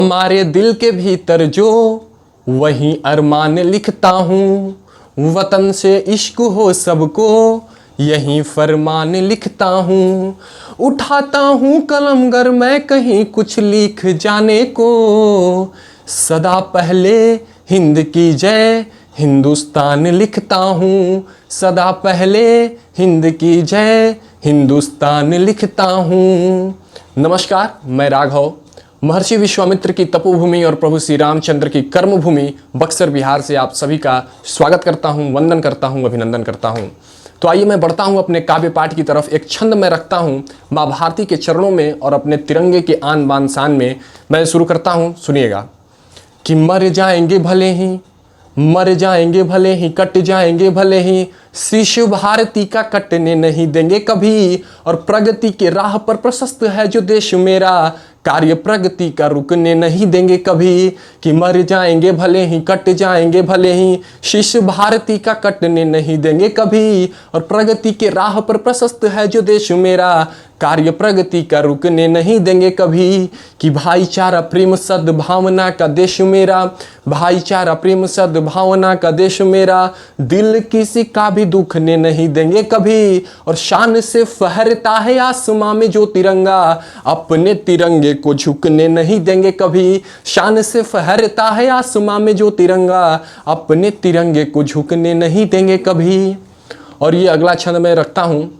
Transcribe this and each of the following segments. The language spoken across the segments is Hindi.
हमारे दिल के भीतर जो वही अरमान लिखता हूँ, वतन से इश्क हो सबको यही फरमान लिखता हूँ। उठाता हूँ कलम गर मैं कहीं कुछ लिख जाने को, सदा पहले हिंद की जय हिंदुस्तान लिखता हूँ, सदा पहले हिंद की जय हिंदुस्तान लिखता हूँ। नमस्कार, मैं राघव महर्षि विश्वामित्र की तपोभूमि और प्रभु श्री रामचंद्र की कर्मभूमि बक्सर बिहार से आप सभी का स्वागत करता हूं, वंदन करता हूं, अभिनंदन करता हूं। तो आइए मैं बढ़ता हूं अपने काव्य पाठ की तरफ। एक छंद में रखता हूं माँ भारती के चरणों में और अपने तिरंगे के आन बान शान में मैं शुरू करता हूं। सुनिएगा कि मर जाएंगे भले ही, मर जाएंगे भले ही, कट जाएंगे भले ही, शिशु भारती का कटने नहीं देंगे कभी। और प्रगति के राह पर प्रशस्त है जो देश मेरा, कार्य प्रगति का रुकने नहीं देंगे कभी। कि मर जाएंगे भले ही, कट जाएंगे भले ही, शिशु भारती का कटने नहीं देंगे कभी। और प्रगति के राह पर प्रशस्त है जो देश मेरा, कार्य प्रगति का रुकने नहीं देंगे कभी। कि भाईचारा प्रेम सद्भावना का देश मेरा, भाईचारा प्रेम सद्भावना का देश मेरा, दिल किसी का भी दुखने नहीं देंगे कभी। और शान से फहरता है आसमां में जो तिरंगा, अपने तिरंगे को झुकने नहीं देंगे कभी। शान से फहरता है आसमां में जो तिरंगा, अपने तिरंगे को झुकने नहीं देंगे कभी। और ये अगला छंद मैं रखता हूं,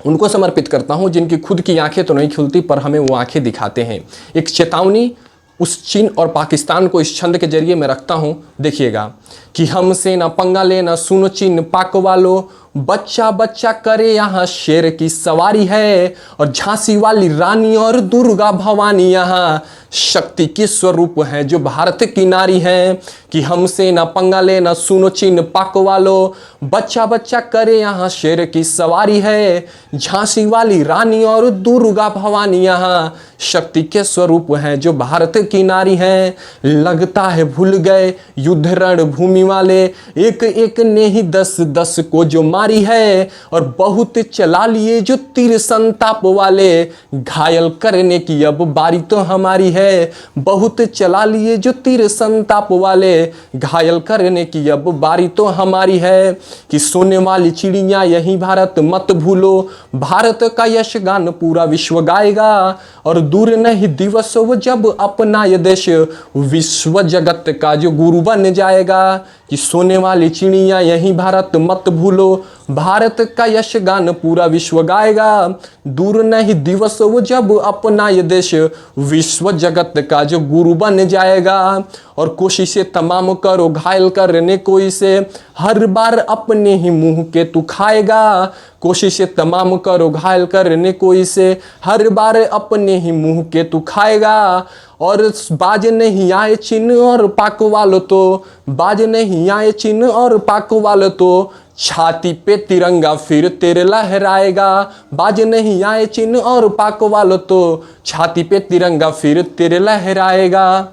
उनको समर्पित करता हूं जिनकी खुद की आंखें तो नहीं खुलती पर हमें वो आंखें दिखाते हैं। एक चेतावनी उस चीन और पाकिस्तान को इस छंद के जरिए मैं रखता हूं। देखिएगा कि हमसे ना पंगा लेना सुनो चीन पाक वालों, बच्चा बच्चा करे यहाँ शेर की सवारी है। और झांसी वाली रानी और दुर्गा भवानी यहाँ शक्ति के स्वरूप हैं जो भारत की नारी हैं। कि हमसे ना पंगा लेना सुनो चीन पाक वालों, बच्चा बच्चा करे यहाँ शेर की सवारी है। झांसी वाली रानी और दुर्गा भवानी यहाँ शक्ति के स्वरूप हैं जो भारत की नारी हैं। लगता है भूल गए युद्ध रण भूमि वाले, एक एक ने ही 10-10 को जो मारी है। और बहुत चला लिए जो तीर संताप वाले, घायल करने की अब बारी तो हमारी है। बहुत चला लिए जो तीर संताप वाले, घायल करने की अब बारी तो हमारी है। कि सोने वाली चिड़िया यही भारत मत भूलो, भारत का यश गान पूरा विश्व गाएगा। और दूर नहीं दिवस वो जब अपना ये देश विश्व जगत का जो गुरु बन जाएगा। कि सोने वाली चिड़िया यही भारत मत भूलो, भारत का यश गान पूरा विश्व गाएगा। दूर नहीं दिवस वो जब अपना ये देश विश्व जगत का जो गुरु बन जाएगा। और कोशिशें तमाम करो घायल करने को इसे, हर बार अपने ही मुंह के तू खाएगा। कोशिशें तमाम करो घायल करने को इसे, हर बार अपने ही मुंह के तू खाएगा। और बाज नहीं आए चीन और पाक वालों तो, बाज नहीं आए चीन और पाक वालों तो, छाती पे तिरंगा फिर तेरे लहराएगा। बाज नहीं आए चीन और पाक वालों तो, छाती पे तिरंगा फिर तेरे लहराएगा।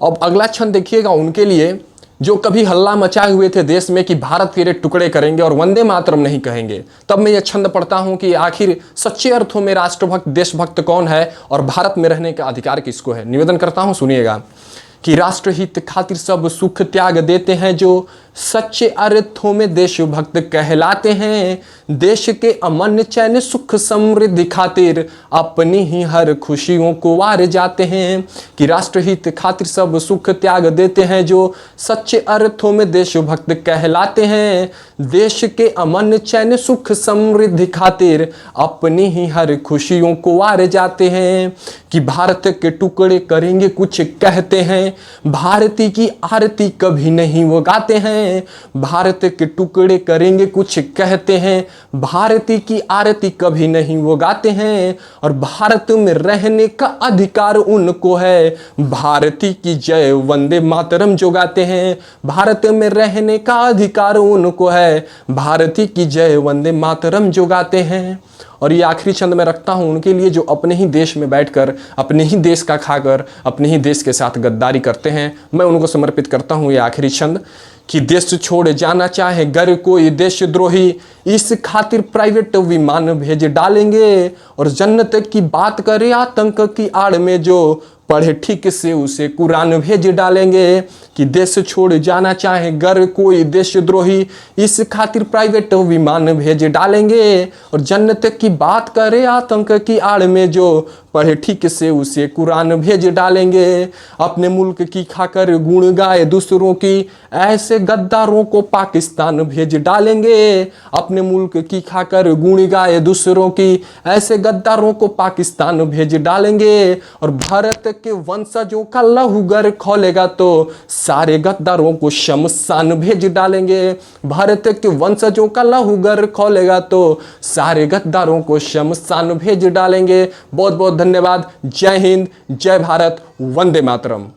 अब अगला छंद देखिएगा उनके लिए जो कभी हल्ला मचाए हुए थे देश में कि भारत तेरे टुकड़े करेंगे और वंदे मातरम नहीं कहेंगे। तब मैं यह छंद पढ़ता हूं कि आखिर सच्चे अर्थों में राष्ट्रभक्त देशभक्त कौन है और भारत में रहने का अधिकार किसको है। निवेदन करता हूं, सुनिएगा कि राष्ट्रहित खातिर सब सुख त्याग देते हैं जो सच्चे अर्थों में देशभक्त कहलाते हैं। देश के अमन चैन सुख समृद्धि खातिर अपनी ही हर खुशियों को वार जाते हैं। कि राष्ट्रहित खातिर सब सुख त्याग देते हैं जो सच्चे अर्थों में देशभक्त कहलाते हैं। देश के अमन चैन सुख समृद्धि खातिर अपनी ही हर खुशियों को वार जाते हैं। कि भारत के टुकड़े करेंगे कुछ कहते हैं, भारती की आरती कभी नहीं वो गाते हैं। भारत के टुकड़े करेंगे कुछ कहते हैं, भारती की आरती कभी नहीं वो गाते हैं। और भारत में रहने का अधिकार उनको है, भारती की जय वंदे मातरम जो गाते हैं। भारत में रहने का अधिकार उनको है, भारती की जय वंदे मातरम जो गाते हैं। और ये आखिरी छंद मैं रखता हूँ उनके लिए जो अपने ही देश में बैठकर अपने ही देश का खाकर अपने ही देश के साथ गद्दारी करते हैं। मैं उनको समर्पित करता हूँ ये आखिरी छंद कि देश छोड़ जाना चाहे घर कोई देशद्रोही, इस खातिर प्राइवेट विमान भेज डालेंगे। और जन्नत की बात करे आतंक की आड़ में जो पढ़े ठीक से उसे कुरान भेज डालेंगे। कि देश छोड़ जाना चाहे घर कोई देशद्रोही, इस खातिर प्राइवेट विमान भेज डालेंगे। और जन्नत की बात करे आतंक की आड़ में जो पढ़े ठीक से उसे कुरान भेज डालेंगे। अपने मुल्क की खाकर गुण गाए दूसरों की, ऐसे गद्दारों को पाकिस्तान भेज डालेंगे। अपने मुल्क की खाकर गुण गाए दूसरों की, ऐसे गद्दारों को पाकिस्तान भेज डालेंगे। और भारत के वंशजों का लहूगर खोलेगा तो सारे गद्दारों को शमशान भेज डालेंगे। भारत के वंशजों का लहूगर खोलेगा तो सारे गद्दारों को शमशान भेज डालेंगे। बहुत बहुत धन्यवाद। जय हिंद, जय भारत, वंदे मातरम।